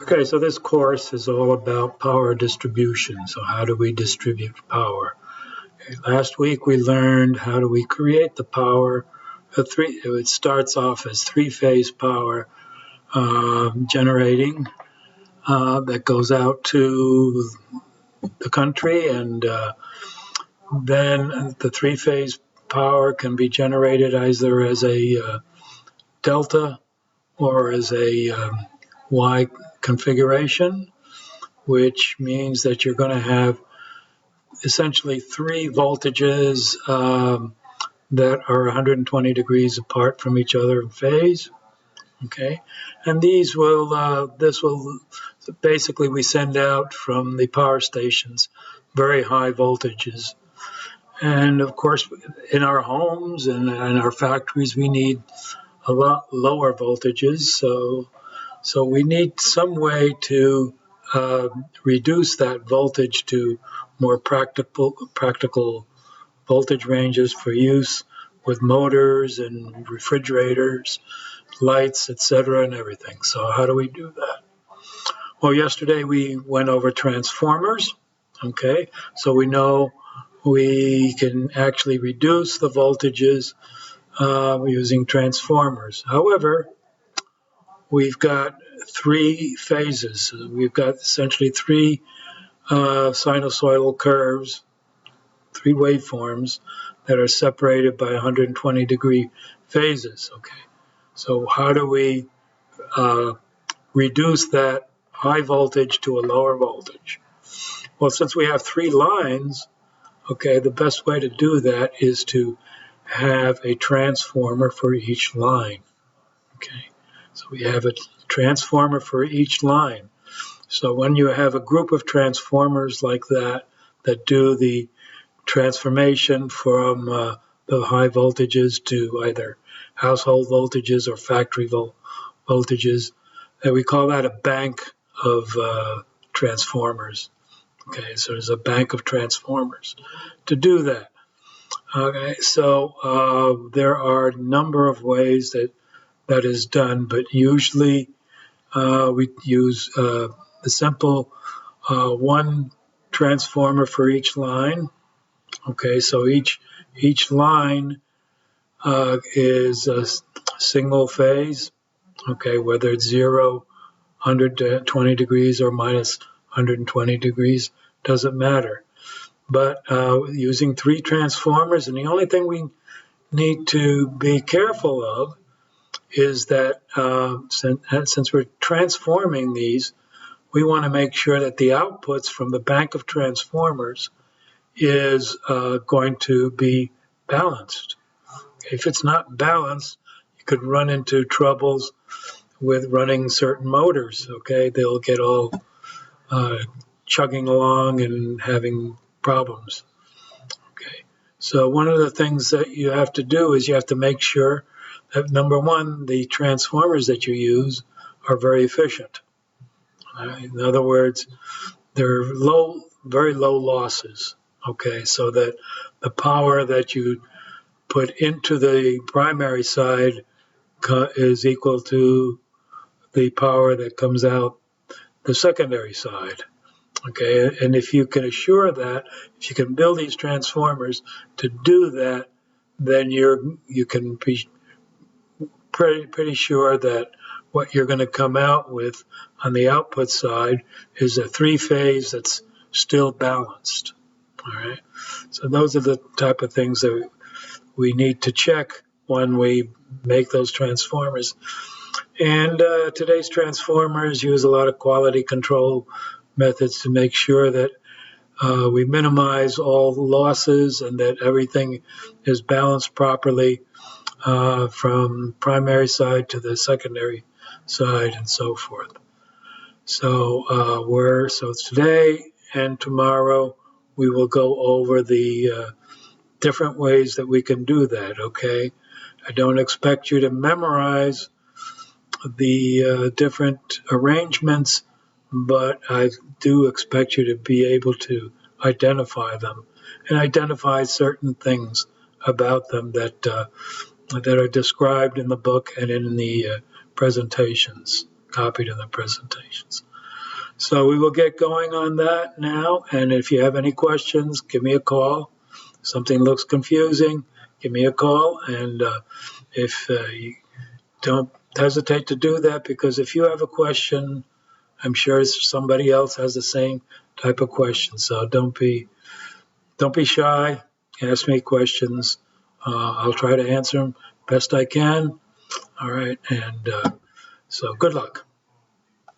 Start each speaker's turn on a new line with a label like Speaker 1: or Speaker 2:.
Speaker 1: Okay, so this course is all about power distribution. So how do we distribute power? Okay, last week we learned how do we create the power. It starts off as three-phase power generating that goes out to the country, and then the three-phase power can be generated either as a delta or as a Y configuration, which means that you're going to have essentially three voltages that are 120 degrees apart from each other in phase. Okay, and this will basically, we send out from the power stations very high voltages. And of course, in our homes and in our factories, we need a lot lower voltages. So we need some way to reduce that voltage to more practical voltage ranges for use with motors and refrigerators, lights, etc., and everything. So how do we do that? Well, yesterday we went over transformers. Okay, so we know we can actually reduce the voltages using transformers. However, we've got three phases. We've got essentially three sinusoidal curves, three waveforms that are separated by 120 degree phases. Okay, so how do we reduce that high voltage to a lower voltage? Well, since we have three lines, okay, the best way to do that is to have a transformer for each line. Okay, so we have a transformer for each line. So when you have a group of transformers like that do the transformation from the high voltages to either household voltages or factory voltages, and we call that a bank of transformers. Okay, so there's a bank of transformers to do that. Okay, so there are a number of ways that is done, but usually we use the simple one transformer for each line. Okay, so each line is a single phase. Okay, whether it's 0, 120 degrees or minus 120 degrees, doesn't matter. But using three transformers, and the only thing we need to be careful of is that since we're transforming these, we want to make sure that the outputs from the bank of transformers is going to be balanced. If it's not balanced, you could run into troubles with running certain motors. Okay, they'll get all chugging along and having problems. Okay, so one of the things that you have to do is you have to make sure that, number one, the transformers that you use are very efficient. In other words, they're very low losses. Okay, so that the power that you put into the primary side is equal to the power that comes out the secondary side. Okay, and if you can assure that, if you can build these transformers to do that, then you can be pretty sure that what you're going to come out with on the output side is a three-phase that's still balanced. All right, so those are the type of things that we need to check when we make those transformers. And today's transformers use a lot of quality control methods to make sure that we minimize all the losses and that everything is balanced properly from primary side to the secondary side and so forth. So today and tomorrow we will go over the different ways that we can do that. Okay, I don't expect you to memorize the different arrangements, but I do expect you to be able to identify them and identify certain things about them that are described in the book and in the presentations, copied in the presentations. So we will get going on that now. And if you have any questions, give me a call. If something looks confusing, give me a call. And if you don't hesitate to do that, because if you have a question, I'm sure somebody else has the same type of question. So don't be shy. Ask me questions. I'll try to answer them best I can. All right. And so good luck.